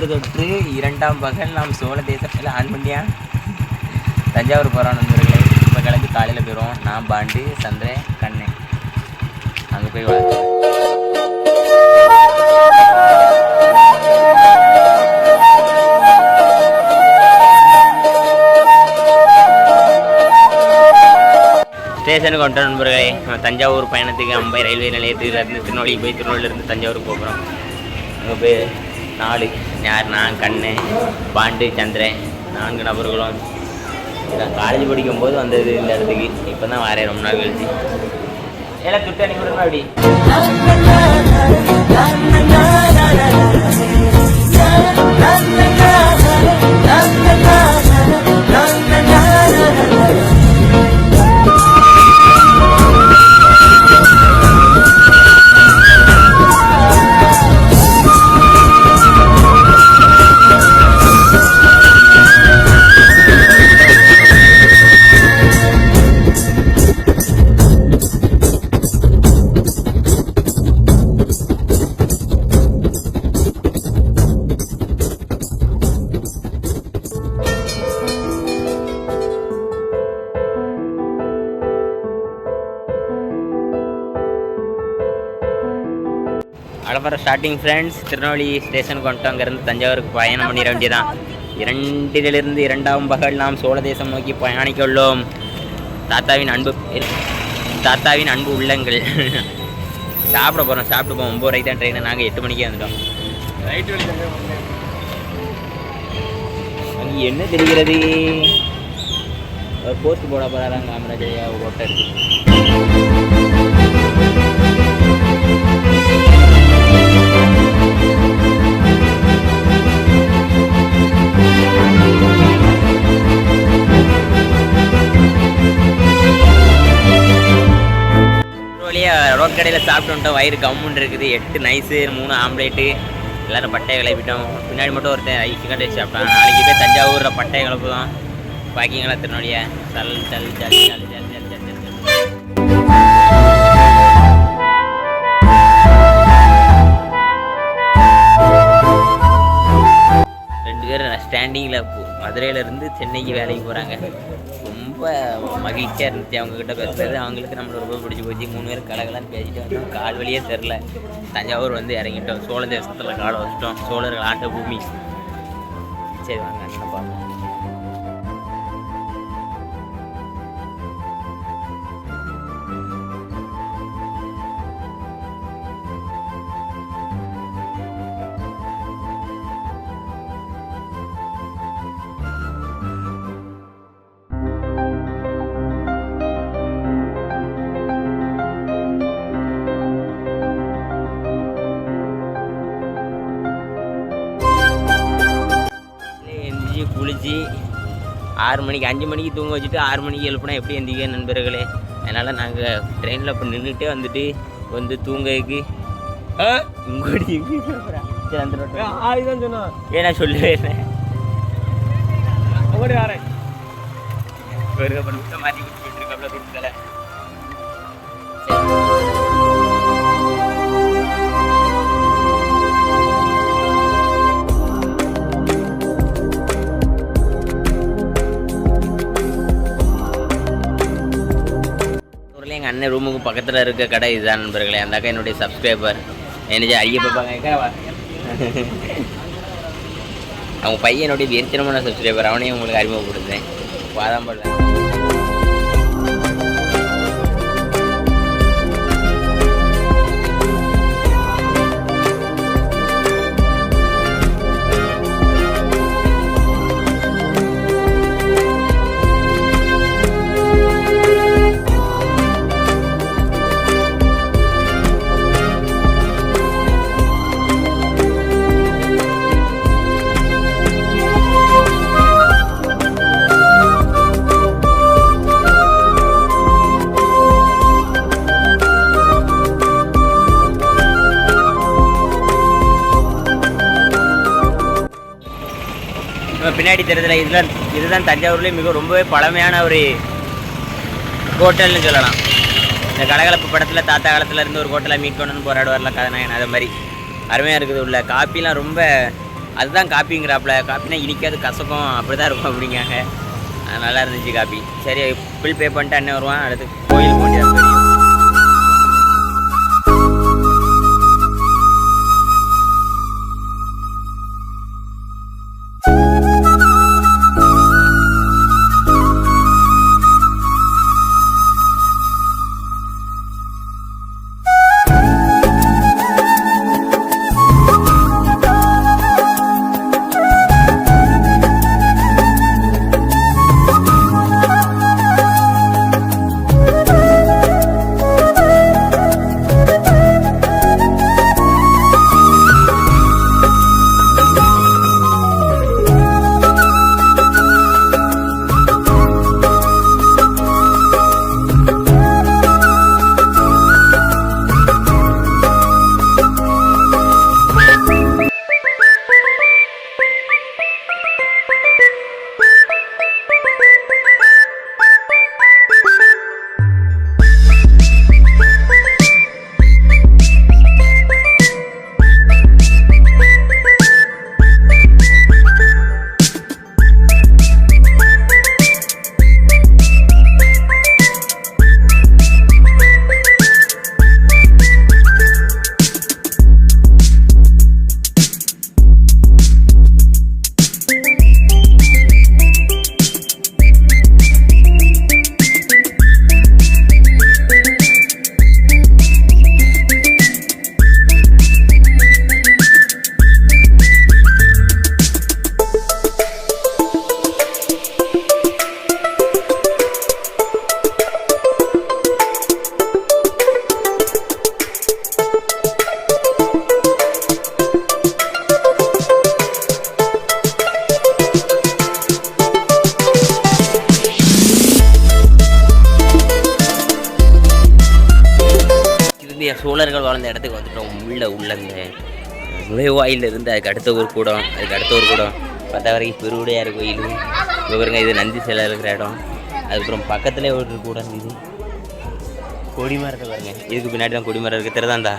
தொற்று 2ஆம் பகல் நாம் சோழ தேசத்தில் ஆன் பண்ணியா தஞ்சாவூர் போகிறோம் நண்பர்களே. இப்போ கிளம்பி காலையில் போயிடுவோம். நான் பாண்டு சந்திரன் கண்ணன் அங்கே போய் ஸ்டேஷனுக்கு வந்துட்டோம் நண்பர்களே. தஞ்சாவூர் பயணத்துக்கு அம்பை ரயில்வே நிலையத்துலேருந்து திருநெல்வேலி போய் திருநெல்வேலியிலேருந்து தஞ்சாவூருக்கு போகிறோம். அங்கே போய் 4 யார் நான் கண்ணு பாண்டு சந்திரன் 4 நபர்களும் நான் காலேஜ் படிக்கும்போது வந்தது இந்த இடத்துக்கு. இப்போ தான் வரேன் ரொம்ப நாள் கழிச்சு. எல்லாம் துட்டு அனுப்பிடுங்க அப்படி. அப்புறம் ஸ்டார்டிங் ஃப்ரெண்ட்ஸ் திருநெல்வேலி ஸ்டேஷனுக்கு வந்துட்டோம். அங்கேருந்து தஞ்சாவூருக்கு பயணம் பண்ணிட வேண்டியதான். 2லிருந்து 2ஆம் பகல் நாம் சோழ தேசம் நோக்கி பயணிக்க உள்ளோம். தாத்தாவின் அன்பு உள்ளங்கள். சாப்பிட போகிறோம். சாப்பிட்டு போவோம். 9 தான் ட்ரெயினை. நாங்கள் 8 மணிக்கே வந்துட்டோம். அங்கே என்ன தெரிகிறது? ஒரு போஸ்ட் போட போகிறாங்க காமராஜையா ஓட்ட இருக்கு. ரோட் கடையில் சாப்பிட்டு வந்துட்டோம். வயிறு கம்முன்னு இருக்குது. 8 நைஸு 3 ஆம்லேட்டு எல்லோரும் பட்டையை கிளப்பிட்டோம். பின்னாடி மட்டும் ஒருத்தன் சிக்கன் ரைஸ் சாப்பிட்டான். நாளைக்கு போய் தஞ்சாவூரில் பட்டையை கிளப்பு தான் பாக்கிங்களா திருநெல்வேலியை. சல் சல் சல் சல் சல் சல் சல் சல் 2 பேர் ஸ்டாண்டிங்கில் மதுரையிலேருந்து சென்னைக்கு வேலைக்கு போகிறாங்க. ரொம்ப மகிழ்ச்சியாக இருந்துச்சு அவங்கக்கிட்ட பேசுகிறது. அவங்களுக்கு நம்மளை ரொம்ப பிடிச்சி போச்சு. 3 பேர் கலகலான்னு பேசிட்டு வந்தோம். கால் வழியே தெரில. தஞ்சாவூர் வந்து இறங்கிட்டோம். சோழ தேசத்தில் காலை வச்சிட்டோம். சோழர்கள் ஆட்ட பூமி. சரி வாங்க அண்ணன் பார்ப்போம். குளிச்சு 6 மணிக்கு 5 மணிக்கு தூங்க வச்சுட்டு 6 மணிக்கு எழுப்புனா எப்படி எந்திரிக்க நண்பர்களே. அதனால் நாங்கள் ட்ரெயினில் இப்போ நின்றுட்டே வந்துட்டு வந்து தூங்கக்கு இங்கோடி சரி அந்த ரோட்டு சொன்னோம். ஏன்னா சொல்லுவேன் மாற்றி கொடுத்துட்டு இருக்காப்ல கொடுக்கல. எங்கள் அண்ணன் ரூமுக்கு பக்கத்தில் இருக்க கடை இதுதான் நண்பர்களே. அந்த அக்கா என்னுடைய சப்ஸ்கிரைபர். என்ன ஐயப்பாங்க அவங்க பையனுடைய வீரத்தனமான சப்ஸ்கிரைபர். அவனையும் உங்களுக்கு அறிமுகப்படுத்துறேன். பாதாம் பழம் பின்னாடி தெரியுதுல இதுதான் தஞ்சாவூர்லேயே மிக ரொம்பவே பழமையான ஒரு ஹோட்டல்னு சொல்லலாம். இந்த கலகலப்பு படத்தில் தாத்தா காலத்தில் இருந்து ஒரு ஹோட்டலை மீட் பண்ணணும்னு போராடுவார்ல கதாநாயகன், அது மாதிரி அருமையாக இருக்குது. உள்ள காப்பிலாம் ரொம்ப அதுதான் காப்பிங்கிறாப்புல. காப்பினா இனிக்காது கசக்கும் அப்படி தான் இருக்கும் அப்படிங்காங்க. அது நல்லா இருந்துச்சு காப்பி. சரி பில் பே பண்ணிட்டு அண்ணன் வருவான். அடுத்து கோயில் போட்டி தான் தெரியும். சோழர்கள் வாழ்ந்த இடத்துக்கு வந்துட்டோம். உள்ள இந்த நுழைவாயில் இருந்து அதுக்கு அடுத்த ஒரு கூடம், பார்த்தா வரைக்கும் பெருவுடையார் கோயில். இவருங்க இது நந்தி சிலை இருக்கிற இடம். அதுக்கப்புறம் பக்கத்துலேயே ஒரு கூடம் இது கொடிமரத்தை பாருங்க. இதுக்கு பின்னாடி தான் கொடிமரம் இருக்குது. தெரிதாந்தா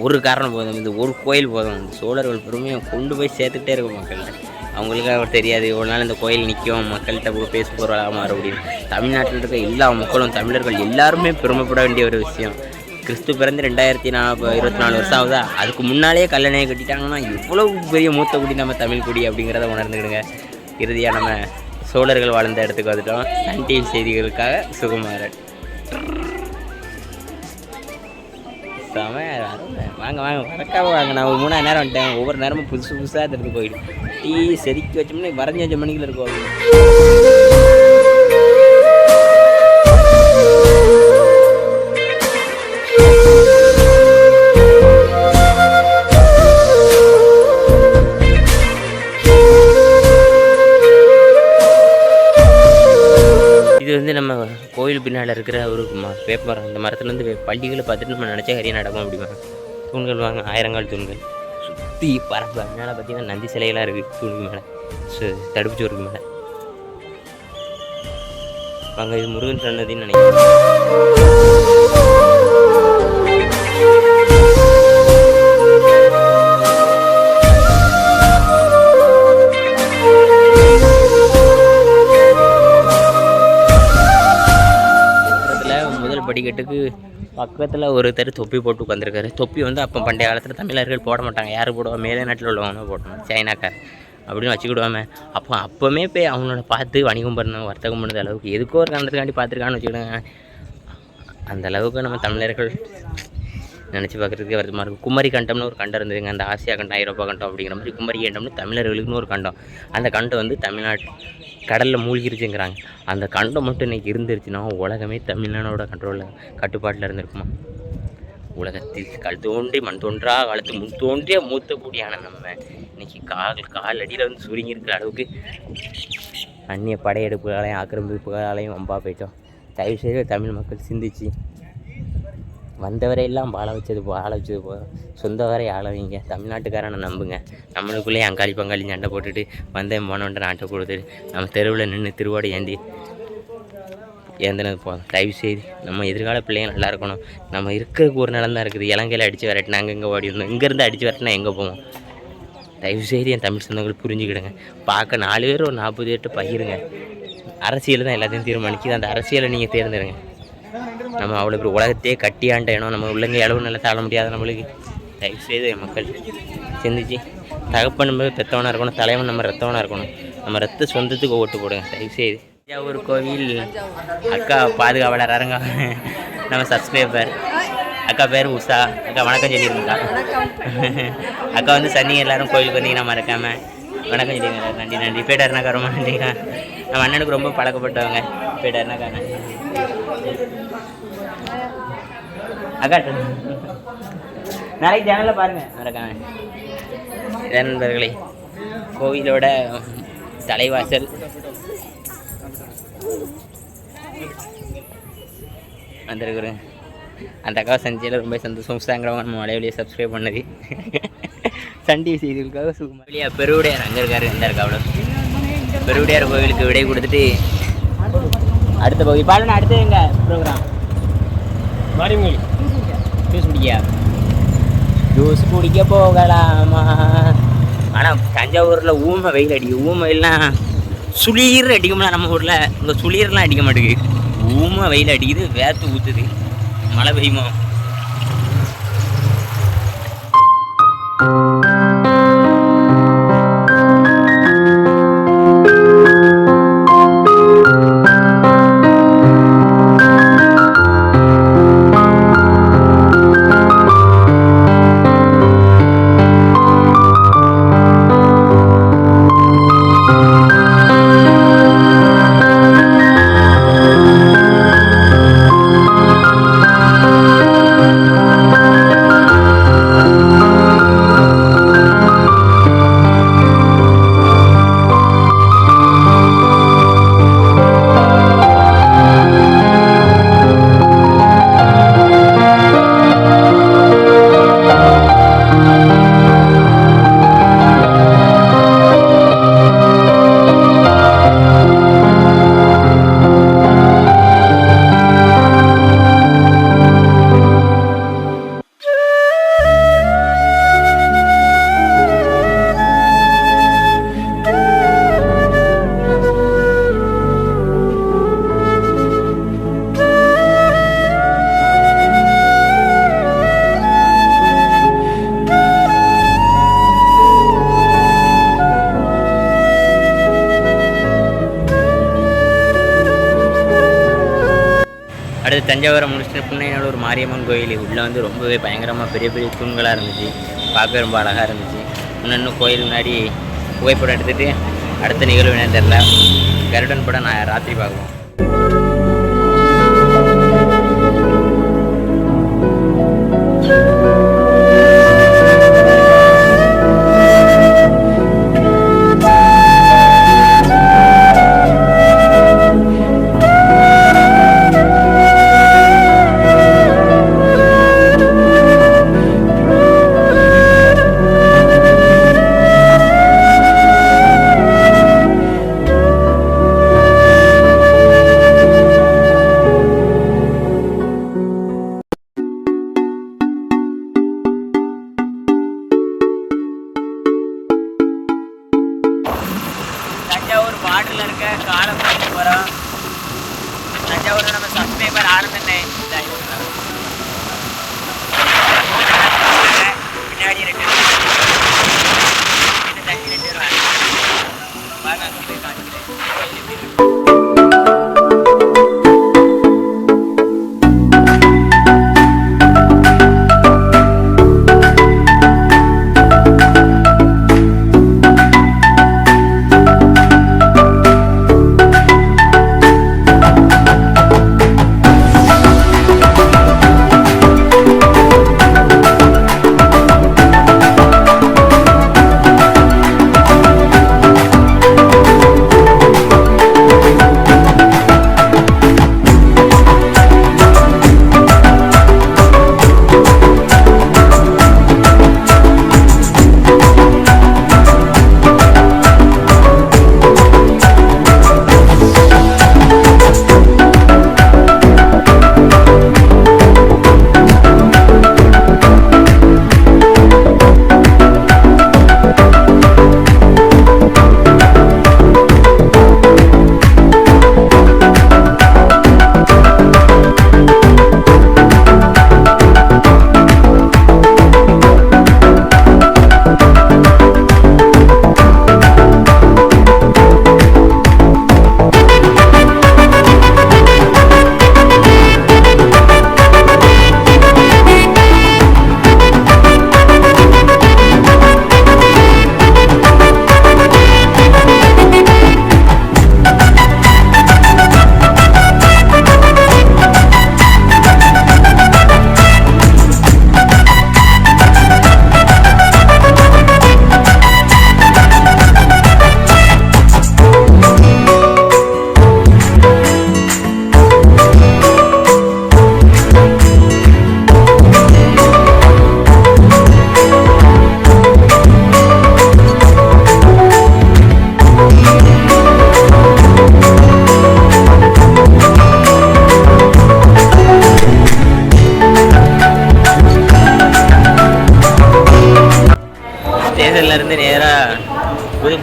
ஒரு காரணம் போதும், இந்த ஒரு கோயில் போதும். இந்த சோழர்கள் பெருமையை கொண்டு போய் சேர்த்துக்கிட்டே இருக்கும் மக்கள். அவங்களுக்கு அவர் தெரியாது இவ்வளோ நாள் இந்த கோயில் நிற்கும், மக்கள்கிட்ட கூட பேச போகிறா மாற அப்படின்னு. தமிழ்நாட்டில் இருக்க எல்லா மக்களும் தமிழர்கள் எல்லாருமே பெருமைப்பட வேண்டிய ஒரு விஷயம். கிறிஸ்து பிறந்து 2024 வருஷம் ஆகுதா, அதுக்கு முன்னாலேயே கல்லணையை கட்டிட்டாங்கன்னா இவ்வளோ பெரிய மூத்த குடி நம்ம தமிழ் குடி அப்படிங்கிறத உணர்ந்துக்கிடுங்க. இறுதியாக நம்ம சோழர்கள் வாழ்ந்த இடத்துக்கு வந்துட்டோம். சன் டிவி செய்திகளுக்காக சுகுமாரன். வாங்க மறக்காம வாங்க. நான் ஒரு 3 நேரம் வந்துட்டேன். ஒவ்வொரு நேரமும் புதுசாக எடுத்துகிட்டு போயிடும். டீ செதுக்கி வச்சோம்னா வரைஞ்சி 5 மணிக்குள்ள இருக்கும். இது வந்து நம்ம கோயில் பின்னால் இருக்கிற ஒரு வேப்பமரம். இந்த மரத்துலேருந்து பள்ளிகளை பார்த்துட்டு நம்ம நினச்சா நிறைய நடக்கும் அப்படிமா. தூண்கள் வாங்க, 1000 தூண்கள் சுற்றி பரப்பு. அதனால பார்த்தீங்கன்னா நந்தி சிலையெல்லாம் இருக்குது தூணுக்கு மேலே, தடுப்பு சோறுக்கு மேலே. வாங்க, இது முருகன் சன்னதின்னு நினைக்கிறேன். படிக்கட்டுக்கு பக்கத்தில் ஒருத்தர் தொப்பி போட்டு உட்காந்துருக்காரு. தொப்பி வந்து அப்போ பண்டைய காலத்தில் தமிழர்கள் போட மாட்டாங்க. யார் போடுவோம்? மேலே நாட்டில் உள்ளவங்க போட்டணும், சைனாக்கார் அப்படின்னு வச்சுக்கிடுவாங்க. அப்போவுமே போய் அவங்களோட பார்த்து வணிகம் பண்ணணும், வர்த்தகம் பண்ணுற அளவுக்கு எதுக்கோ ஒரு காரணத்துக்காண்டி பார்த்துருக்கான்னு வச்சுக்கிடுங்க. அந்த அளவுக்கு நம்ம தமிழர்கள் நினச்சி பார்க்குறதுக்கே வருத்தமாக இருக்கும். குமரி கண்டம்னு ஒரு கண்டம் இருந்ததுங்க. அந்த ஆசியா கண்டம், ஐரோப்பா கண்டம் அப்படிங்கிற மாதிரி குமரி கண்டம்னு தமிழர்களுக்குன்னு ஒரு கண்டம். அந்த கண்டம் வந்து தமிழ்நாட்டு கடலில் மூழ்கிருச்சுங்கிறாங்க. அந்த கண்டம் மட்டும் இன்றைக்கி இருந்துருச்சுன்னா உலகமே தமிழ்நாடோட கட்டுப்பாட்டில் இருந்திருக்குமா. உலகத்தில் கல் தோன்றி மண் தோன்றா காலத்து முன் தோன்றிய மூத்த கூடியான நம்ம இன்றைக்கி கால் அடியில் வந்து சுருங்கி இருக்கிற அளவுக்கு அந்நிய படையெடுப்புகளையும் ஆக்கிரமிப்புகளாலையும் வம்பா போயிட்டோம். தயவுசெய்து தமிழ் மக்கள் சிந்திச்சு வந்தவரையெல்லாம் வாழ வச்சது போதும், சொந்த வரை ஆளவீங்க. தமிழ்நாட்டுக்காரனை நம்புங்க. நம்மளுக்குள்ளேயே அங்காளி பங்காளி சண்டை போட்டுட்டு வந்தேன் போனோன்ற நாட்டை கொடுத்துட்டு நம்ம தெருவில் நின்று திருவாடு ஏந்தினது போதும். தயவுசெய்து நம்ம எதிர்கால பிள்ளைங்க நல்லா இருக்கணும். நம்ம இருக்கிறதுக்கு ஒரு நிலம் தான் இருக்குது. இலங்கையில் அடித்து விரட்டினா அங்கே ஓடி இருந்தோம். இங்கேருந்து அடித்து விரட்டினா எங்கே போவோம்? தயவுசெய்து என் தமிழ் சொந்தங்கள் புரிஞ்சுக்கிடுங்க. பார்க்க 4 பேர் ஒரு 40 பேர்கிட்ட பகிருங்க. அரசியல் தான் எல்லாத்தையும் தீர்மானிக்குது. அந்த அரசியலை நீங்கள் தேர்ந்தெடுங்க. நம்ம அவ்வளோ பேர் உலகத்தையே கட்டியாண்ட இடம். நம்ம உள்ளங்க அளவு நல்லா தாழ முடியாது நம்மளுக்கு. தயவுசெய்து மக்கள் சிந்திச்சு தகப்பன் பெற்றவனாக இருக்கணும், தலைவன் நம்ம ரத்தவனாக இருக்கணும். நம்ம ரத்த சொந்தத்துக்கு ஓட்டு போடுங்க தயவுசெய்து. தஞ்சாவூர் கோவில் அக்கா பாதுகாவலர் அரங்க நம்ம சப்ஸ்கிரைபர் அக்கா பேர் உஷா. அக்கா வணக்கம் சொல்லியிருக்கா. அக்கா வந்து சனிங்க எல்லாரும் கோயிலுக்கு வந்தீங்கன்னா மறக்காமல் வணக்கம் சொல்லிடுங்க. நன்றி நன்றி. போய்ட்டாருனாக்கா ரொம்ப நன்றிக்கா. நம்ம அண்ணனுக்கு ரொம்ப பழக்கப்பட்டவங்க. போய்ட்டாருனாக்கா நன்றி அக்கா. நாளைக்கு சேனலில் பாருங்கள் மறக்காம. நண்பர்களே, கோவிலோட தலைவாசல் வந்துருக்குறேன். அந்த அக்காவை சந்திச்சியில் ரொம்ப சந்தோஷம். உஷாங்கிறவங்க நம்ம மலையிலேயே சப்ஸ்கிரைப் பண்ணது. சன் டிவி செய்திகளுக்காக சுகுமாரியா பெருவுடையார் அங்கே இருக்காரு. எந்த இருக்கா அவ்வளோ பெருவுடையார் கோவிலுக்கு விடை கொடுத்துட்டு அடுத்த பகுதி பாருங்க. அடுத்து எங்க ப்ரோக்ராம் மாரிமொழி ஜூஸ் குடிக்க போகலாமா. ஆனால் தஞ்சாவூரில் ஊமை வெயில் அடிக்கும். ஊமை வெயில்லாம் சுளீர் அடிக்கும்ல. நம்ம ஊரில் இங்கே சுளீர்லாம் அடிக்க மாட்டேங்குது. ஊமை வெயில் அடிக்குது, வேர்த்து ஊற்றுது, மழை பெய்யுமோ. அடுத்து தஞ்சாவூரை முடிச்சுட்டு புன்னையினால ஒரு மாரியம்மன் கோயில் உள்ளே வந்து ரொம்பவே பயங்கரமாக பெரிய பெரிய தூண்களாக இருந்துச்சு. பார்க்க ரொம்ப அழகாக இருந்துச்சு. இன்னும் கோயில் முன்னாடி புகைப்படம் எடுத்துகிட்டு அடுத்த நிகழ்வு என்னன்னு தெரில. கருடன் படம் நான் ராத்திரி பார்க்குவோம். ஸ்டேஷன்லேருந்து நேராக புது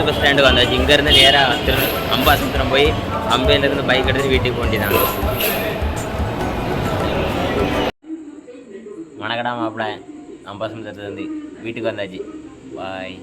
பஸ் ஸ்டாண்டுக்கு வந்தாச்சு. இங்கேருந்து நேராக அம்பாசமுத்திரம் போய் அம்பையிலேருந்து பைக் எடுத்து வீட்டுக்கு போண்டிதான். வணக்கடா மாப்பிள்ள, அம்பாசமுத்திரத்துலேருந்து வீட்டுக்கு வந்தாச்சு. பாய்.